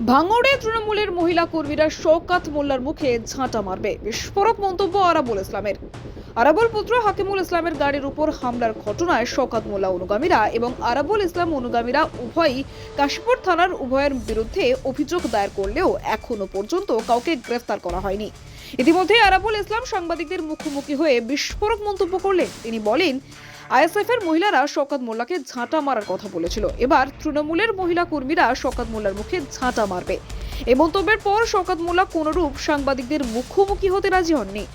ভাঙড়ে তৃণমূলের মহিলা কর্মীরা শওকত মোল্লার মুখে ঝাঁটা মারবে, বিস্ফোরক মন্তব্য আরাবুল ইসলামের। আরাবুল পুত্র হাকিমুল ইসলামের গাড়ির উপর হামলার ঘটনায় শওকত মোল্লা অনুগামীরা এবং আরাবুল ইসলাম অনুগামীরা উভয়ই কাশীপুর থানার উভয়ের বিরুদ্ধে অভিযোগ দায়ের করলেও এখনো পর্যন্ত কাউকে গ্রেফতার করা হয়নি। ইতিমধ্যে আরাবুল ইসলাম সাংবাদিকদের মুখোমুখি হয়ে বিস্ফোরক মন্তব্য করলেন। তিনি বলেন, আইএসএফ এর মহিলারা শওকত মোল্লাকে ঝাঁটা মারার কথা বলেছিল, এবার তৃণমূলের মহিলা কর্মীরা শওকত মোল্লার মুখে ঝাঁটা মারবে। এই মন্তব্যের পর শওকত মোল্লা কোনরূপ সাংবাদিকদের মুখোমুখি হতে রাজি হননি।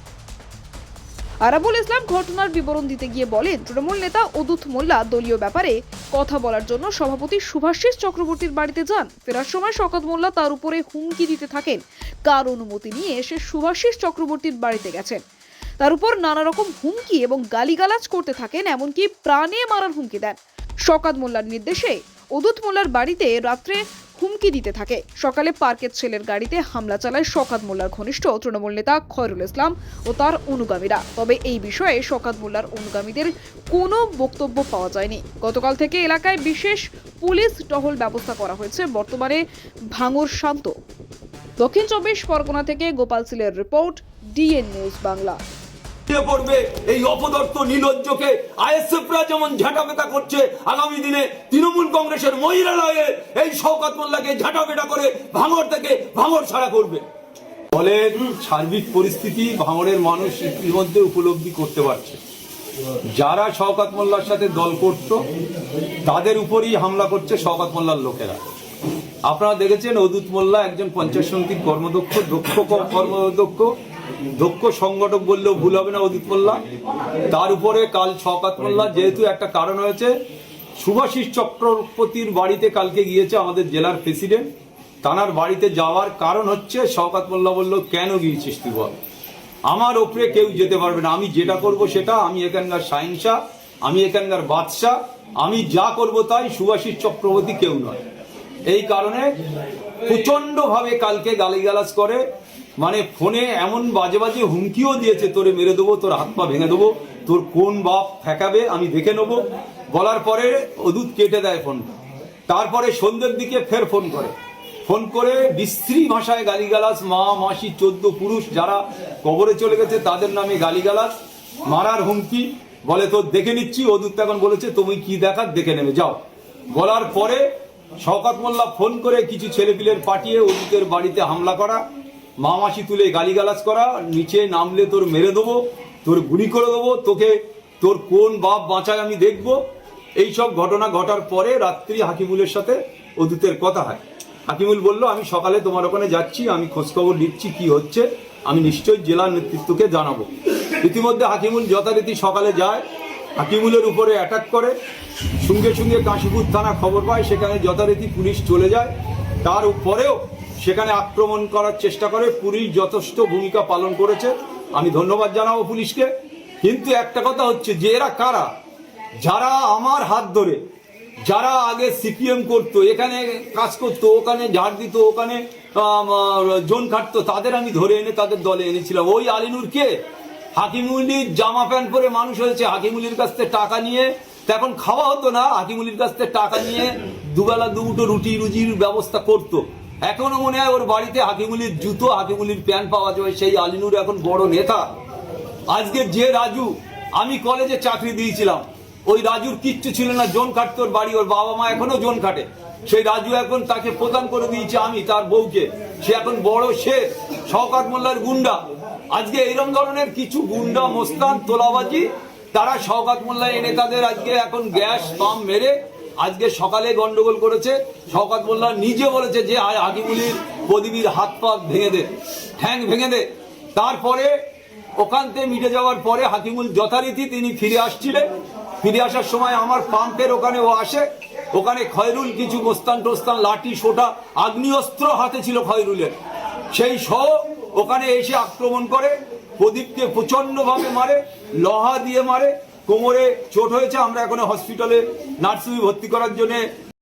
আরাবুল ইসলাম ঘটনার বিবরণ দিতে গিয়ে বলেন, তৃণমূল নেতা অদূত মোল্লা দলীয় ব্যাপারে কথা বলার জন্য সভাপতি শুভাশিস চক্রবর্তীর বাড়িতে যান। ফেরার সময় শওকত মোল্লা তার উপরে হুমকি দিতে থাকেন। কার অনুমতি নিয়ে এসে শুভাশিস চক্রবর্তীর বাড়িতে গেছেন, তার উপর নানা রকম হুমকি এবং গালিগালাজ করতে থাকেন, এমনকি প্রাণে মারার হুমকি দেন। শওকত মোল্লার নির্দেশে অদূত মোল্লার বাড়িতে রাত্রে হুমকি দিতে থাকে। সকালে পার্কের ছেলের গাড়িতে হামলা চালায় শওকত মোল্লার ঘনিষ্ঠ তৃণমূল নেতা খয়রুল ইসলাম ও তার অনুগামীরা। তবে এই বিষয়ে শওকত মোল্লার অনুগামীদের কোনো বক্তব্য পাওয়া যায়নি। গতকাল থেকে এলাকায় বিশেষ পুলিশ টহল ব্যবস্থা করা হয়েছে। বর্তমানে ভাঙড় শান্ত। দক্ষিণ 24 পরগনা থেকে গোপাল সিলের রিপোর্ট, ডিএন নিউজ বাংলা। পড়বে এই অপদর্থ নির্লজ্জকে আইএসএফরা যেমন ঝাঁটাপেটা করছে, আগামী দিনে তৃণমূল কংগ্রেসের মহিলারা এই শওকত মোল্লাকে ঝাঁটাপেটা করে ভাঙড় থেকে ভাঙড় ছাড়া করবে। ফলে সার্বিক পরিস্থিতি ভাঙড়ের মানুষ ইতিমধ্যে উপলব্ধি করতে পারছে। যারা শওকত মোল্লার সাথে দল করত তাদের উপরই হামলা করছে শওকত মোল্লার লোকেরা। আপনারা দেখেছেন, অদূত মোল্লা একজন পঞ্চায়েত সমিতির দক্ষ সংগঠক বললেও ভুল হবে না। অদূত মোল্লা তার উপরে কাল শওকত মোল্লা, যেহেতু একটা কারণ হয়েছে, শুভাশিস চক্রবর্তীর বাড়িতে কালকে গিয়েছে আমাদের জেলার প্রেসিডেন্ট, তানার বাড়িতে যাওয়ার কারণ হচ্ছে শওকত মোল্লা বলল, কেন গিয়েছিস তুই বল, আমার ওপরে কেউ যেতে পারবে না, আমি যেটা করব সেটা, আমি এখানকার শাহিনশা, আমি এখানকার বাদশাহ, আমি যা করব তাই, শুভাশিস চক্রবর্তী কেউ নয়। এই কারণে প্রচন্ড ভাবে কালকে গালিগালাজ করে, মানে ফোনে এমন বাজে বাজে হুমকিও দিয়েছে, তোরে মেরে দেবো, তোর হাত পা ভেঙে দেবো, তোর কোন বাপ ঠেকাবে আমি দেখে নেবো। বলার পরে অদূত কেটে দেয় ফোন। তারপরে সন্ধ্যের দিকে ফের ফোন করে বিশ্রী ভাষায় গালিগালাজ, মা মাসি 14 পুরুষ যারা কবরে চলে গেছে তাদের নামে গালিগালাজ, মারার হুমকি, বলে তোর দেখে নিচ্ছি। অদূত এখন বলেছে, তুমি কি দেখার দেখে নেবে যাও। বলার পরে শওকত মোল্লা ফোন করে কিছু ছেলেপিলের পাঠিয়ে অদূতের বাড়িতে হামলা করা, মামাসি তুলে গালিগালাজ করা, নিচে নামলে তোর মেরে দেবো, তোর গুলি করে দেবো, তোকে তোর কোন বাপ বাঁচায় আমি দেখবো। এইসব ঘটনা ঘটার পরে রাত্রি হাকিমুলের সাথে অদূতের কথা হয়। হাকিমুল বলল, আমি সকালে তোমার ওখানে যাচ্ছি, আমি খোঁজখবর নিচ্ছি কি হচ্ছে, আমি নিশ্চয়ই জেলার নেতৃত্বকে জানাবো। ইতিমধ্যে হাকিমুল যথারীতি সকালে যায়, হাকিমুলের উপরে অ্যাটাক করে, সঙ্গে সঙ্গে কাশীপুর থানা খবর পায়, সেখানে যথারীতি পুলিশ চলে যায়। তার উপরেও সেখানে আক্রমণ করার চেষ্টা করে, পুলিশ যথেষ্ট ভূমিকা পালন করেছে, আমি ধন্যবাদ জানাবো পুলিশকে। কিন্তু একটা কথা হচ্ছে যে এরা কারা, যারা আমার হাত ধরে, যারা আগে সিপিএম করতো, এখানে কাজ করতো, ওখানে ঝাড় দিত, ওখানে জোন খাটতো, তাদের আমি ধরে এনে তাদের দলে এনেছিলাম। ওই আলিনুরকে হাকিমুলির জামা প্যান্ট পরে মানুষ হয়েছে, হাকিমুলির কাছ থেকে টাকা নিয়ে, এখন খাওয়া হতো না, হাকিমুলির কাছ থেকে টাকা নিয়ে দুবেলা দুটো রুজির ব্যবস্থা করতো। এখনো মনে হয় ওর বাড়িতে হাকিমুলির জুতো, হাকিমুলির প্যান্ট পাওয়া যায়। সেই আলিনুর এখন বড় নেতা। আজকে যে রাজু, আমি কলেজে চাকরি দিয়েছিলাম, ওই রাজুর কিচ্ছু ছিল না, জোন খাটতো ওর বাড়ি, ওর বাবা মা এখনো জোন খাটে। সেই রাজু এখন তাকে প্রদান করে দিয়েছে আমি, তার বউকে, সে এখন বড় শের, শওকত মোল্লার গুন্ডা। আজকে এইরকম ধরনের কিছু গুন্ডা মোস্তান তোলাবাজি, তারা শওকত মোল্লা এনে তাদের আজকে এখন গ্যাস পাম্প মেরে আজকে সকালে গন্ডগোল করেছে। শওকত মোল্লা নিজে বলেছে যে হাকিমুলির প্রদীপীর হাত পা ভেঙে দে, ঠ্যাং ভেঙে দে। তারপরে ওখান থেকে মিটে যাওয়ার পরে হাকিমুল যথারীতি তিনি ফিরে আসছিলেন। ফিরে আসার সময় আমার পাম্পের ওখানে ও আসে, ওখানে খয়রুল কিছু মোস্তান টোস্তান, লাঠি সোটা, আগ্নেয়াস্ত্র হাতে ছিল খয়রুলের, সেই সহ ওখানে এসে আক্রমণ করে, প্রদীপকে প্রচন্ড ভাবে মারে, লোহা দিয়ে মারে, কোমরে চোট হয়েছে। আমরা এখন হসপিটালে নার্সিংহোমে ভর্তি করার জন্য